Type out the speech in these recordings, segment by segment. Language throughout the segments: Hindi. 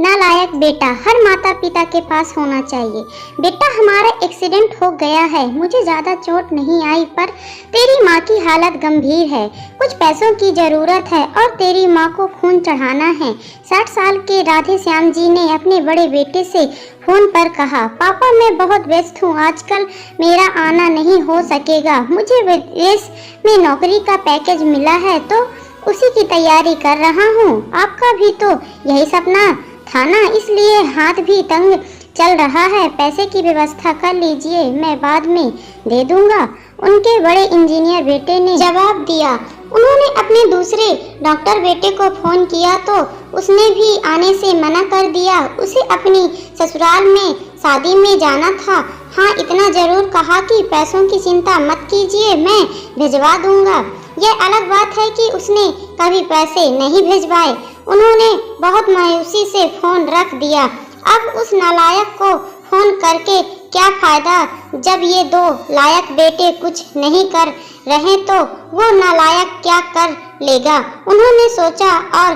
नालायक बेटा हर माता पिता के पास होना चाहिए। बेटा हमारा एक्सीडेंट हो गया है, मुझे ज़्यादा चोट नहीं आई पर तेरी माँ की हालत गंभीर है। कुछ पैसों की ज़रूरत है और तेरी माँ को खून चढ़ाना है। 60 साल के राधे श्याम जी ने अपने बड़े बेटे से फोन पर कहा, पापा मैं बहुत व्यस्त हूँ, आजकल मेरा आना नहीं हो सकेगा। मुझे विदेश में नौकरी का पैकेज मिला है तो उसी की तैयारी कर रहा हूँ। आपका भी तो यही सपना था ना, इसलिए हाथ भी तंग चल रहा है। पैसे की व्यवस्था कर लीजिए, मैं बाद में दे दूंगा। उनके बड़े इंजीनियर बेटे ने जवाब दिया। उन्होंने अपने दूसरे डॉक्टर बेटे को फोन किया तो उसने भी आने से मना कर दिया। उसे अपनी ससुराल में शादी में जाना था। हाँ, इतना जरूर कहा कि पैसों की चिंता मत कीजिए, मैं भिजवा दूंगा। यह अलग बात है कि उसने कभी पैसे नहीं भिजवाए। उन्होंने बहुत मायूसी से फोन रख दिया। अब उस नालायक को फोन करके क्या फायदा, जब ये दो लायक बेटे कुछ नहीं कर रहे तो वो नालायक क्या कर लेगा। उन्होंने सोचा और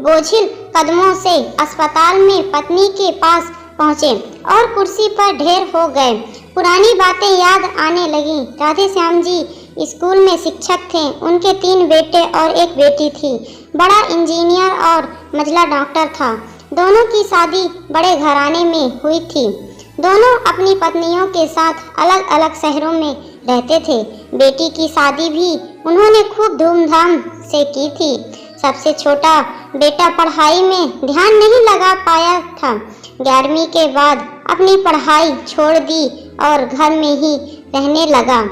बोझिल कदमों से अस्पताल में पत्नी के पास पहुँचे और कुर्सी पर ढेर हो गए। पुरानी बातें याद आने लगी। राधे श्याम जी स्कूल में शिक्षक थे। उनके 3 बेटे और 1 बेटी थी। बड़ा इंजीनियर और मंझला डॉक्टर था। दोनों की शादी बड़े घराने में हुई थी। दोनों अपनी पत्नियों के साथ अलग अलग शहरों में रहते थे। बेटी की शादी भी उन्होंने खूब धूमधाम से की थी। सबसे छोटा बेटा पढ़ाई में ध्यान नहीं लगा पाया था। 11वीं के बाद अपनी पढ़ाई छोड़ दी और घर में ही रहने लगा।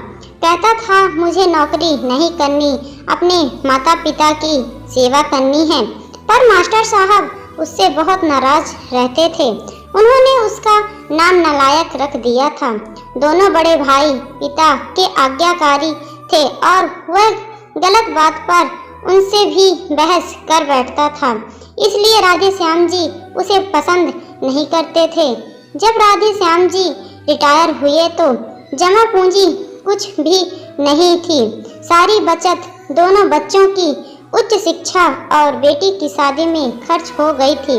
कहता था मुझे नौकरी नहीं करनी, अपने माता पिता की सेवा करनी है। पर मास्टर साहब उससे बहुत नाराज रहते थे। उन्होंने उसका नाम नालायक रख दिया था। दोनों बड़े भाई पिता के आज्ञाकारी थे और वह गलत बात पर उनसे भी बहस कर बैठता था। इसलिए राधे श्याम जी उसे पसंद नहीं करते थे। जब राधे श्याम जी रिटायर हुए तो जमा पूंजी कुछ भी नहीं थी। सारी बचत दोनों बच्चों की उच्च शिक्षा और बेटी की शादी में खर्च हो गई थी।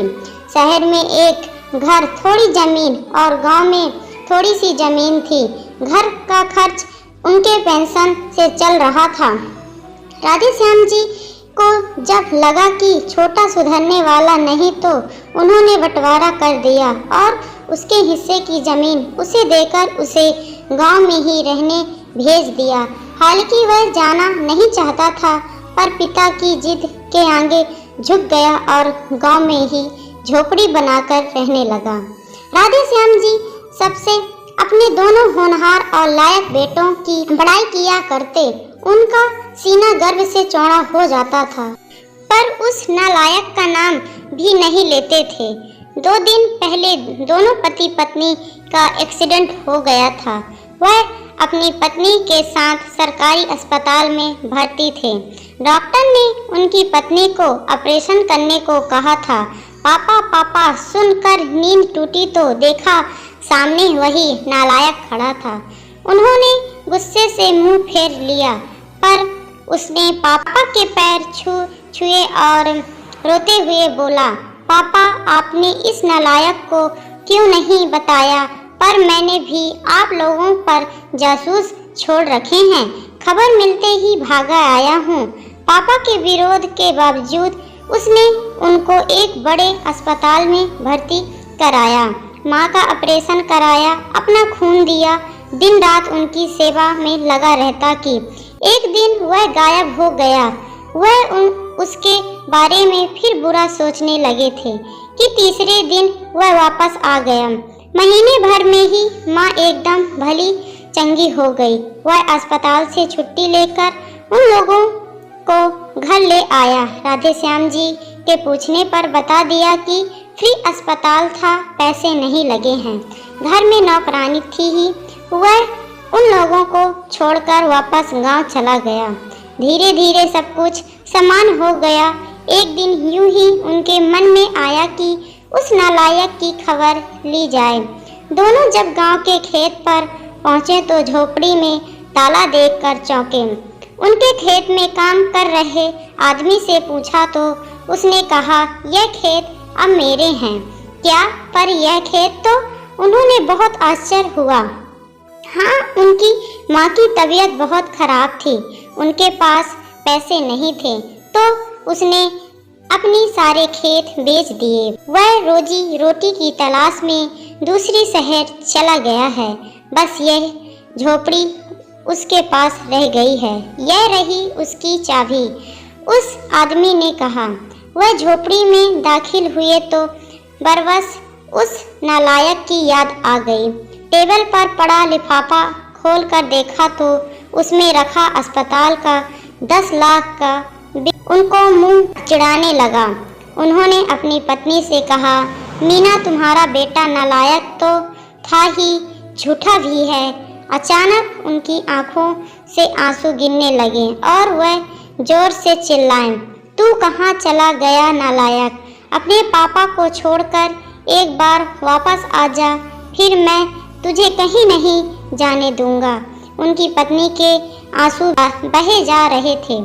शहर में एक घर, थोड़ी जमीन और गांव में थोड़ी सी जमीन थी। घर का खर्च उनके पेंशन से चल रहा था। राधे श्याम जी को जब लगा कि छोटा सुधरने वाला नहीं तो उन्होंने बंटवारा कर दिया और उसके हिस्से की जमीन उसे देकर उसे गांव में ही रहने भेज दिया। हालांकि वह जाना नहीं चाहता था पर पिता की जिद के आगे झुक गया और गांव में ही झोपड़ी बनाकर रहने लगा। राधे श्याम जी सबसे अपने दोनों होनहार और लायक बेटों की बड़ाई किया करते। उनका सीना गर्व से चौड़ा हो जाता था पर उस नालायक का नाम भी नहीं लेते थे। 2 दिन पहले दोनों पति पत्नी का एक्सीडेंट हो गया था। वह अपनी पत्नी के साथ सरकारी अस्पताल में भर्ती थे। डॉक्टर ने उनकी पत्नी को ऑपरेशन करने को कहा था। पापा पापा सुनकर नींद टूटी तो देखा सामने वही नालायक खड़ा था। उन्होंने गुस्से से मुंह फेर लिया पर उसने पापा के पैर छुए और रोते हुए बोला, पापा आपने इस नालायक को क्यों नहीं बताया, पर मैंने भी आप लोगों पर जासूस छोड़ रखे हैं। खबर मिलते ही भागा आया हूँ। पापा के विरोध के बावजूद उसने उनको एक बड़े अस्पताल में भर्ती कराया। माँ का ऑपरेशन कराया, अपना खून दिया, दिन रात उनकी सेवा में लगा रहता कि एक दिन वह गायब हो गया। वह उसके बारे में फिर बुरा सोचने लगे थे कि तीसरे दिन वह वापस आ गया। महीने भर में ही माँ एकदम भली चंगी हो गई। वह अस्पताल से छुट्टी लेकर उन लोगों को घर ले आया। राधे श्याम जी के पूछने पर बता दिया कि फ्री अस्पताल था, पैसे नहीं लगे हैं। घर में नौकरानी थी ही। वह उन लोगों को छोड़कर वापस गांव चला गया। धीरे धीरे सब कुछ समान हो गया। एक दिन यूं ही उनके मन में आया कि उस नालायक की खबर ली जाए। दोनों जब गांव के खेत पर पहुंचे तो झोपड़ी में ताला देखकर चौंके। उनके खेत में काम कर रहे आदमी से पूछा तो उसने कहा, यह खेत अब मेरे हैं। क्या? पर यह खेत तो? उन्होंने बहुत आश्चर्य हुआ। हाँ, उनकी माँ की तबीयत बहुत खराब थी, उनके पास पैसे नहीं थे, तो उसने अपनी सारे खेत बेच दिए। वह रोजी रोटी की तलाश में दूसरी शहर चला गया है। बस यह झोपड़ी उसके पास रह गई है। यह रही उसकी चाबी, उस आदमी ने कहा। वह झोपड़ी में दाखिल हुए तो बरबस उस नालायक की याद आ गई। टेबल पर पड़ा लिफाफा खोलकर देखा तो उसमें रखा अस्पताल का 10 लाख का बिल। उनको मुंह चिढ़ाने लगा। उन्होंने अपनी पत्नी से कहा, मीना, तुम्हारा बेटा नालायक तो था ही, झूठा भी है। अचानक उनकी आंखों से आंसू गिरने लगे और वह जोर से चिल्लाए, तू कहाँ चला गया नालायक? अपने पापा को छोड़कर एक बार वापस आ जा, फिर मैं तुझे कहीं नहीं जाने दूंगा। उनकी पत्नी के आंसू बहे जा रहे थे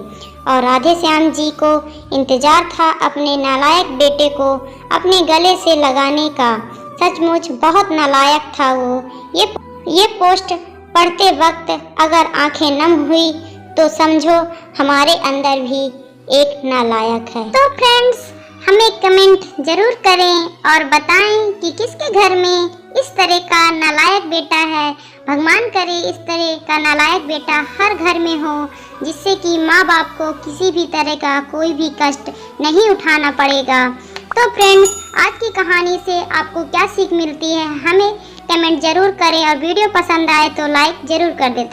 और राधेश्याम जी को इंतजार था अपने नालायक बेटे को अपने गले से लगाने का। सचमुच बहुत नालायक था वो। ये पोस्ट पढ़ते वक्त अगर आंखें नम हुई तो समझो हमारे अंदर भी एक नालायक है। तो फ्रेंड्स, हमें कमेंट जरूर करें और बताएं कि किसके घर में इस तरह का नालायक बेटा है। भगवान करे इस तरह का नालायक बेटा हर घर में हो, जिससे कि माँ बाप को किसी भी तरह का कोई भी कष्ट नहीं उठाना पड़ेगा। तो फ्रेंड्स, आज की कहानी से आपको क्या सीख मिलती है, हमें कमेंट जरूर करें और वीडियो पसंद आए तो लाइक जरूर कर दें।